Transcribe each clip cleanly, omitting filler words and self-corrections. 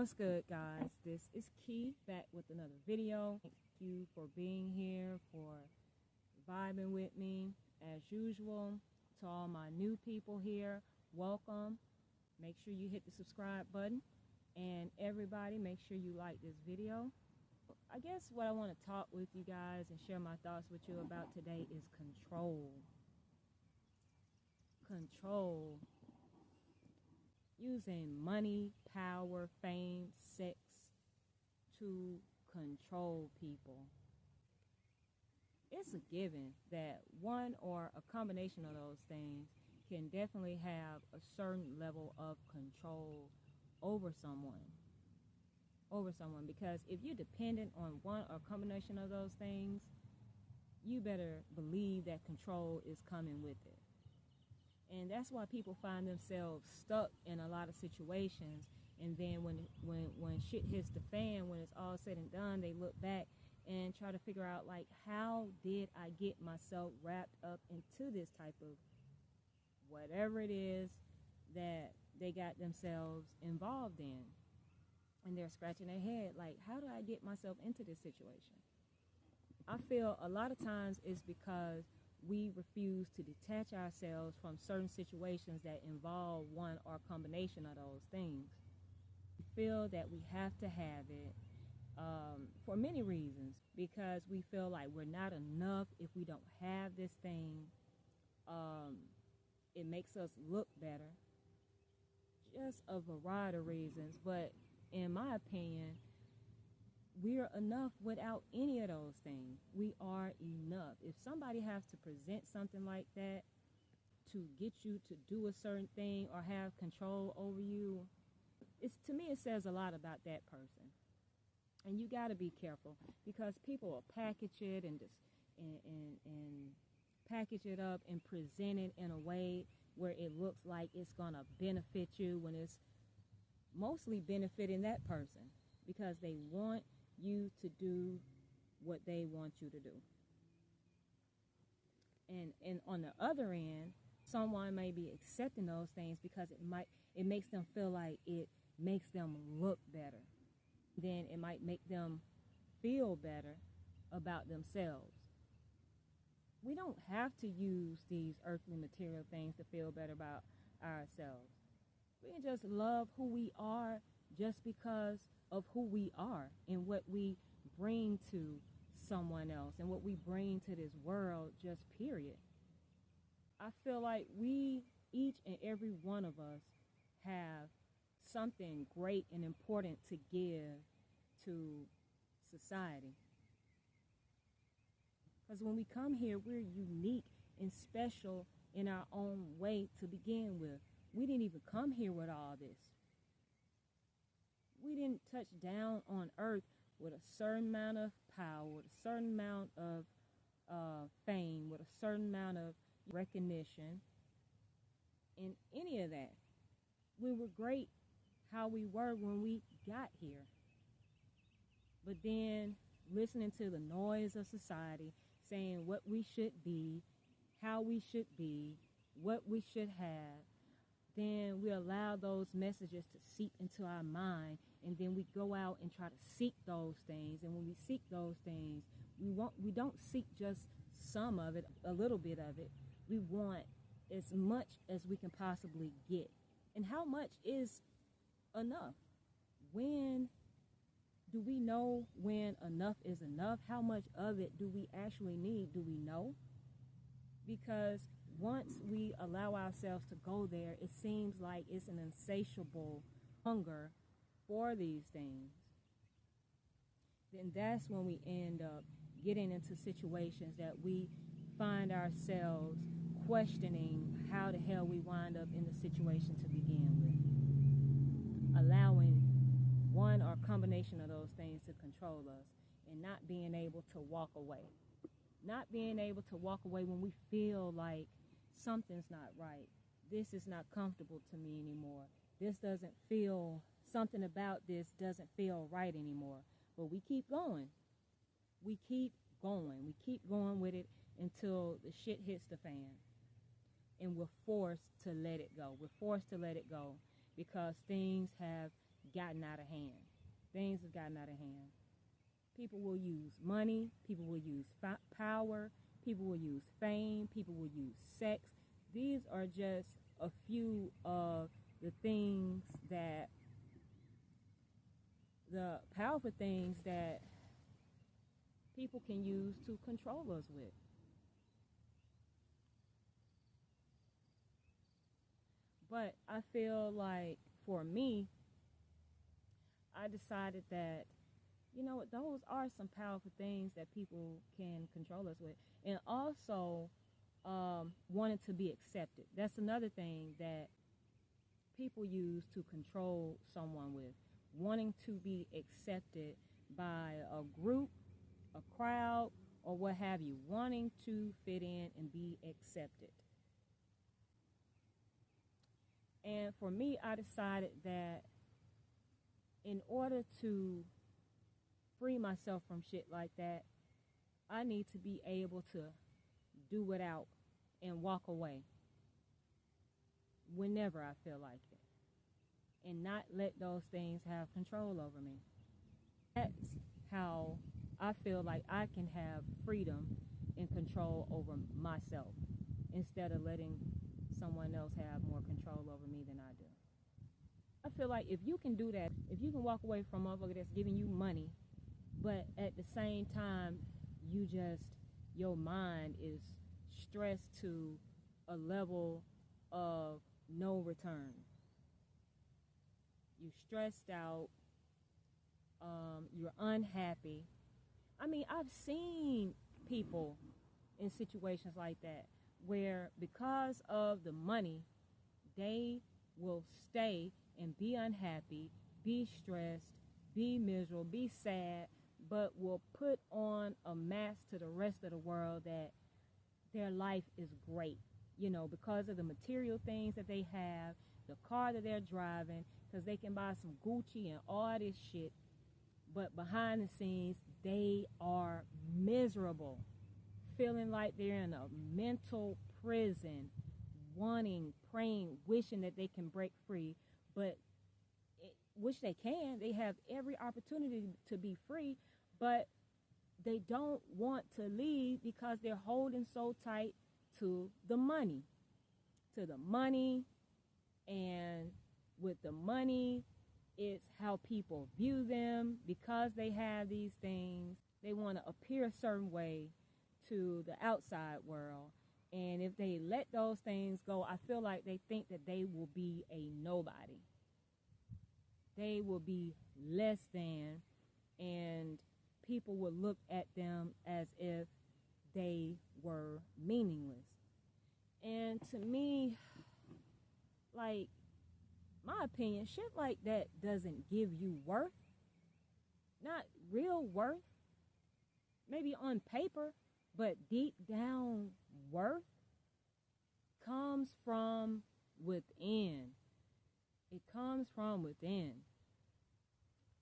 What's good, guys? This is Key back with another video. Thank you for being here, for vibing with me as usual. To all my new people here, welcome. Make sure you hit the subscribe button, and everybody make sure you like this video. I guess what I want to talk with you guys and share my thoughts with you about today is control. Control. Using money, power, fame, sex to control people. It's a given that one or a combination of those things can definitely have a certain level of control over someone. Because if you're dependent on one or combination of those things, you better believe that control is coming with it. And that's why people find themselves stuck in a lot of situations. And then when shit hits the fan, when it's all said and done, they look back and try to figure out, like, how did I get myself wrapped up into this type of whatever it is that they got themselves involved in. And they're scratching their head, like, how did I get myself into this situation? I feel a lot of times it's because we refuse to detach ourselves from certain situations that involve one or combination of those things. We feel that we have to have it for many reasons, because we feel like we're not enough if we don't have this thing. It makes us look better. Just a variety of reasons, but in my opinion, we're enough without any of those things. We are enough. If somebody has to present something like that to get you to do a certain thing or have control over you, to me it says a lot about that person. And you got to be careful, because people will package it and package it up and present it in a way where it looks like it's going to benefit you, when it's mostly benefiting that person, because they want you to do what they want you to do. And on the other end, someone may be accepting those things because it makes them feel like it makes them look better. Then it might make them feel better about themselves. We don't have to use these earthly material things to feel better about ourselves. We can just love who we are just because of who we are and what we bring to someone else and what we bring to this world, just period. I feel like each and every one of us, have something great and important to give to society. Because when we come here, we're unique and special in our own way to begin with. We didn't even come here with all this. We didn't touch down on earth with a certain amount of power, with a certain amount of fame, with a certain amount of recognition, and any of that. We were great how we were when we got here. But then listening to the noise of society saying what we should be, how we should be, what we should have, then we allow those messages to seep into our mind, and then we go out and try to seek those things. And when we seek those things, we don't seek just some of it, a little bit of it. We want as much as we can possibly get. And how much is enough? When do we know when enough is enough? How much of it do we actually need? Do we know? Because once we allow ourselves to go there, it seems like it's an insatiable hunger for these things. Then that's when we end up getting into situations that we find ourselves questioning how the hell we wind up in the situation to begin with. Allowing one or combination of those things to control us and not being able to walk away. Not being able to walk away when we feel like something's not right. This is not comfortable to me anymore. This doesn't feel, something about this doesn't feel right anymore. But we keep going. We keep going. We keep going with it until the shit hits the fan. And we're forced to let it go. We're forced to let it go because things have gotten out of hand. Things have gotten out of hand. People will use money. People will use power. People will use fame. People will use sex. These are just a few of the things that, the powerful things that people can use to control us with. But I feel like for me, I decided that, you know what, those are some powerful things that people can control us with. And also, wanting to be accepted. That's another thing that people use to control someone with. Wanting to be accepted by a group, a crowd, or what have you. Wanting to fit in and be accepted. And for me, I decided that in order to free myself from shit like that, I need to be able to do without and walk away whenever I feel like it, and not let those things have control over me. That's how I feel like I can have freedom and control over myself instead of letting someone else have more control over me than I do. I feel like if you can do that, if you can walk away from a motherfucker that's giving you money, but at the same time, your mind is stressed to a level of no return. You're stressed out. You're unhappy. I mean, I've seen people in situations like that where because of the money, they will stay and be unhappy, be stressed, be miserable, be sad, but will put on a mask to the rest of the world that their life is great, you know, because of the material things that they have, the car that they're driving, because they can buy some Gucci and all this shit, but behind the scenes, they are miserable, feeling like they're in a mental prison, wanting, praying, wishing that they can break free, but which they can. They have every opportunity to be free, but they don't want to leave because they're holding so tight to the money. And with the money, it's how people view them. Because they have these things, they want to appear a certain way to the outside world. And if they let those things go, I feel like they think that they will be a nobody. They will be less than, and people will look at them as if they were meaningless. And to me, like, my opinion, shit like that doesn't give you worth. Not real worth. Maybe on paper, but deep down worth comes from within. It comes from within.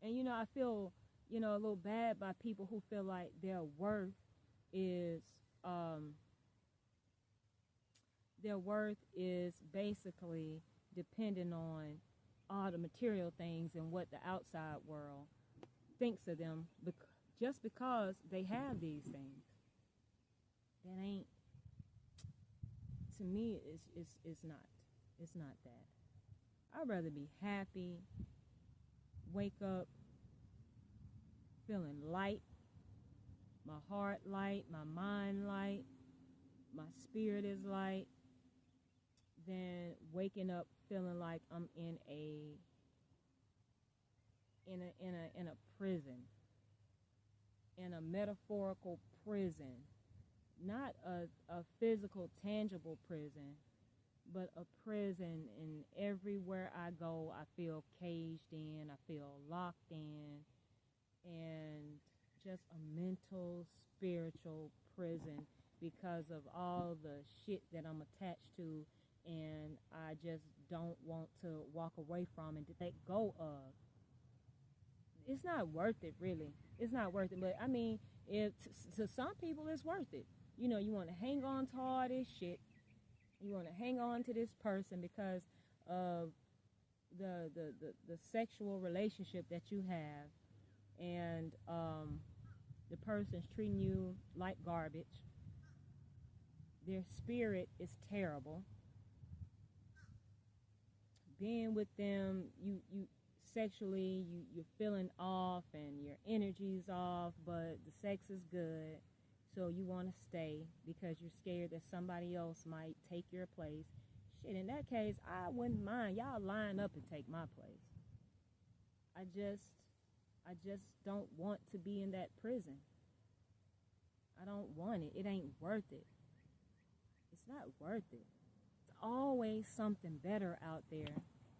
And, you know, I feel, you know, a little bad by people who feel like their worth is basically dependent on all the material things and what the outside world thinks of them just because they have these things. That ain't, to me, it's not that. I'd rather be happy, wake up feeling light, my heart light, my mind light, my spirit is light, than waking up feeling like I'm in a prison, in a metaphorical prison, not a physical, tangible prison, but a prison. And everywhere I go, I feel caged in, I feel locked in, and just a mental, spiritual prison because of all the shit that I'm attached to, and I just don't want to walk away from and to let go of. It's not worth it, really. It's not worth it. But I mean, if to some people it's worth it. You know, you want to hang on to all this shit. You want to hang on to this person because of the sexual relationship that you have, and the person's treating you like garbage, their spirit is terrible. Being with them, you sexually, you're feeling off and your energy's off, but the sex is good, so you want to stay because you're scared that somebody else might take your place. Shit, in that case, I wouldn't mind y'all line up and take my place. I just don't want to be in that prison. I don't want it. It ain't worth it. It's not worth it. There's always something better out there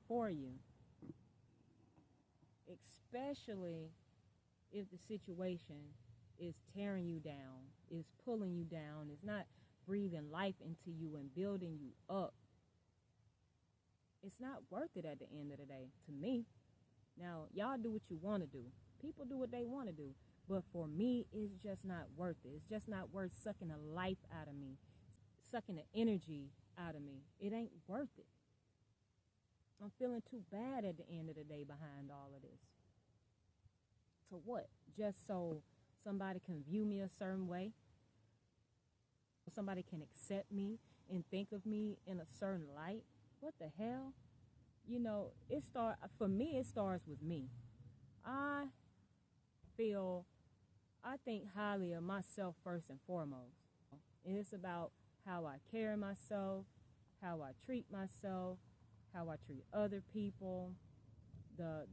for you. Especially if the situation is tearing you down, is pulling you down, is not breathing life into you and building you up. It's not worth it at the end of the day, to me. Now, y'all do what you want to do. People do what they want to do. But for me, it's just not worth it. It's just not worth sucking the life out of me, sucking the energy out of me. It ain't worth it. I'm feeling too bad at the end of the day behind all of this. To what? Just so somebody can view me a certain way? Somebody can accept me and think of me in a certain light? What the hell? You know, for me, it starts with me. I think highly of myself first and foremost. And it's about how I carry myself, how I treat myself, how I treat other people, the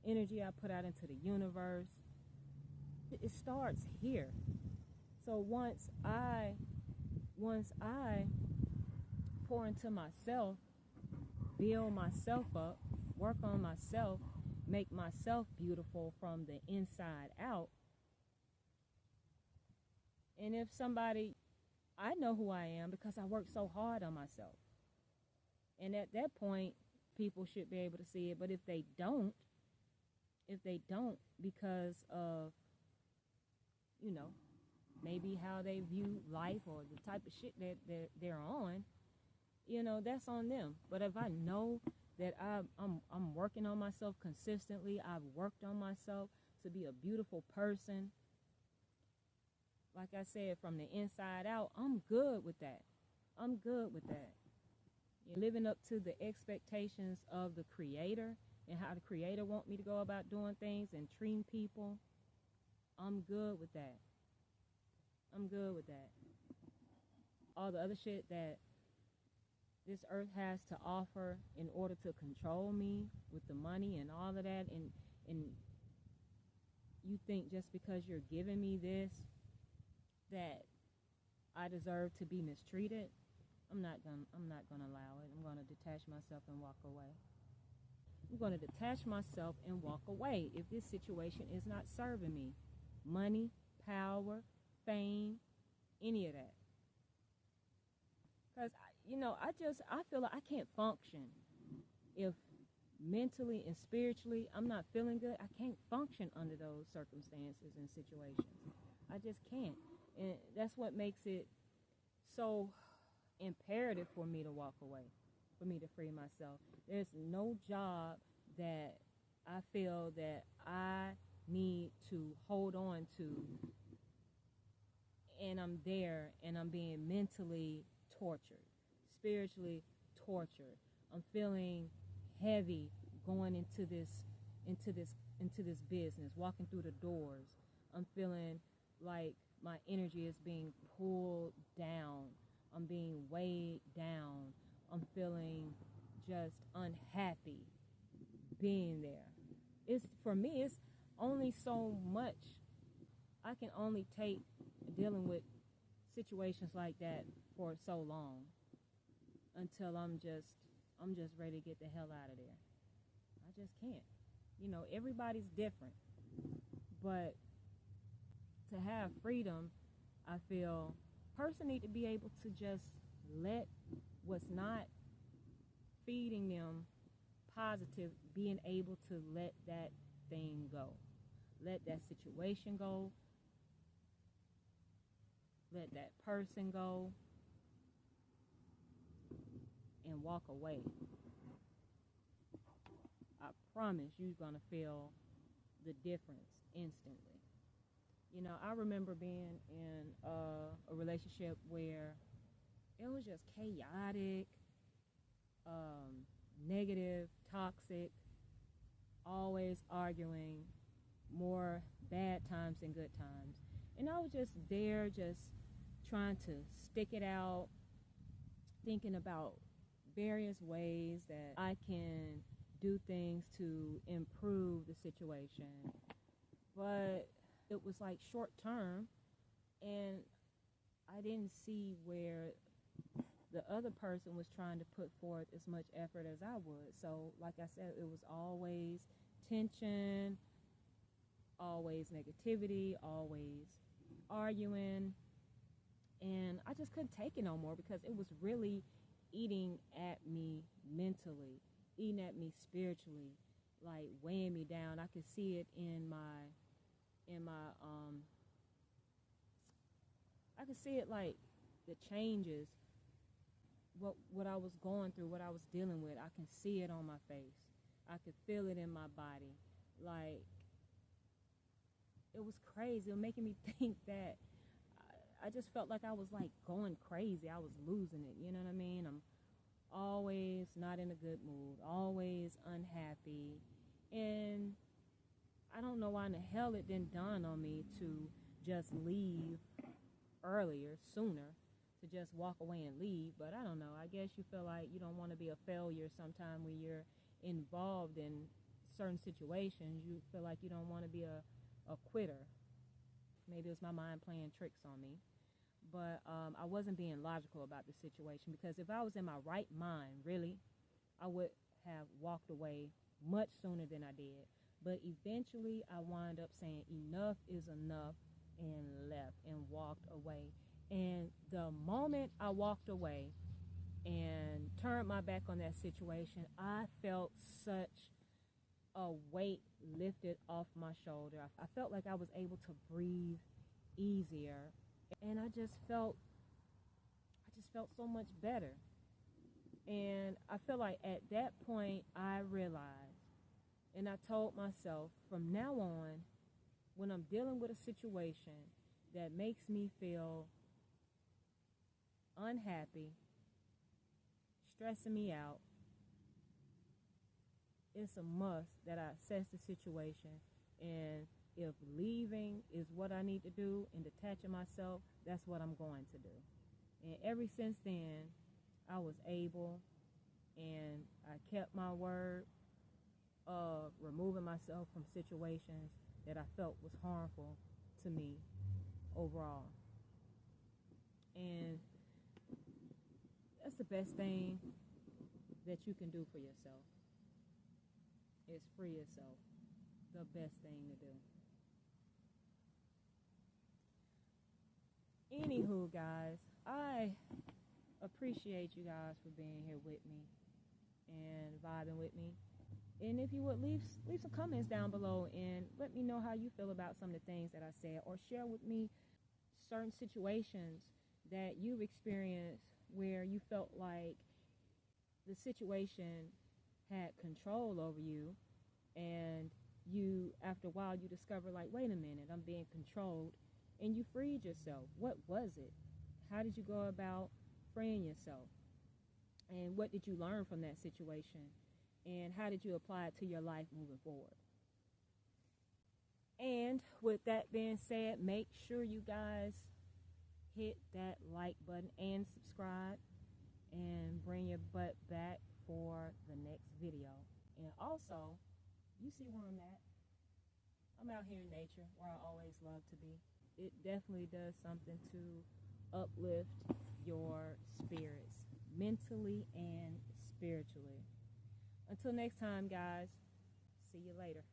energy I put out into the universe. It starts here. So once I pour into myself, build myself up, work on myself, make myself beautiful from the inside out. And if I know who I am because I work so hard on myself. And at that point, people should be able to see it. But if they don't, because of, maybe how they view life or the type of shit that they're on, that's on them. But if I know that I'm working on myself consistently, I've worked on myself to be a beautiful person, like I said, from the inside out, I'm good with that. I'm good with that. Living up to the expectations of the Creator and how the Creator want me to go about doing things and treating people, I'm good with that. I'm good with that. All the other shit that this earth has to offer in order to control me with the money and all of that, and you think just because you're giving me this that I deserve to be mistreated, I'm not gonna allow it. I'm gonna detach myself and walk away. I'm gonna detach myself and walk away if this situation is not serving me. Money, power, fame, any of that. Because, I feel like I can't function if mentally and spiritually I'm not feeling good. I can't function under those circumstances and situations. I just can't. And that's what makes it so imperative for me to walk away, for me to free myself. There's no job that I feel that I need to hold on to, and I'm there and I'm being mentally tortured, spiritually tortured. I'm feeling heavy going into this business, walking through the doors. I'm feeling like my energy is being pulled down. I'm being weighed down. I'm feeling just unhappy being there. For me, it's only so much I can only take dealing with situations like that for so long until I'm just ready to get the hell out of there. I just can't. Everybody's different. But to have freedom, I feel person need to be able to just let what's not feeding them positive, being able to let that thing go. Let that situation go. Let that person go. And walk away. promise you're going to feel the difference instantly. You know, I remember being in a relationship where it was just chaotic, negative, toxic, always arguing, more bad times than good times. And I was just there, just trying to stick it out, thinking about various ways that I can do things to improve the situation. But it was like short term, and I didn't see where the other person was trying to put forth as much effort as I would. So, like I said, it was always tension, always negativity, always arguing. And I just couldn't take it no more because it was really eating at me mentally, eating at me spiritually, like weighing me down. I could see it in my I could see it like the changes, what I was going through, what I was dealing with. I can see it on my face. I could feel it in my body. Like, it was crazy. It was making me think that I just felt like I was like going crazy. I was losing it. You know what I mean? I'm always not in a good mood, always unhappy. And I don't know why in the hell it didn't dawn on me to just leave earlier, sooner, to just walk away and leave. But I don't know. I guess you feel like you don't want to be a failure sometime when you're involved in certain situations. You feel like you don't want to be a quitter. Maybe it was my mind playing tricks on me. But I wasn't being logical about the situation, because if I was in my right mind, really, I would have walked away much sooner than I did. But eventually I wound up saying enough is enough and left and walked away. And the moment I walked away and turned my back on that situation, I felt such a weight lifted off my shoulder. I felt like I was able to breathe easier, and I just felt so much better. And I feel like at that point I realized, and I told myself, from now on, when I'm dealing with a situation that makes me feel unhappy, stressing me out, it's a must that I assess the situation, and if leaving is what I need to do and detaching myself, that's what I'm going to do. And ever since then, I was able, and I kept my word of removing myself from situations that I felt was harmful to me overall. And that's the best thing that you can do for yourself, is free yourself. The best thing to do. Anywho, guys, I appreciate you guys for being here with me and vibing with me. And if you would leave some comments down below and let me know how you feel about some of the things that I said, or share with me certain situations that you've experienced where you felt like the situation had control over you, and you, after a while, you discover, like, wait a minute, I'm being controlled, and you freed yourself. What was it? How did you go about freeing yourself? And what did you learn from that situation? And how did you apply it to your life moving forward? And with that being said, make sure you guys hit that like button and subscribe, and bring your butt back for the next video. And also, you see where I'm at. I'm out here in nature, where I always love to be. It definitely does something to uplift your spirits, mentally and spiritually. Until next time, guys, see you later.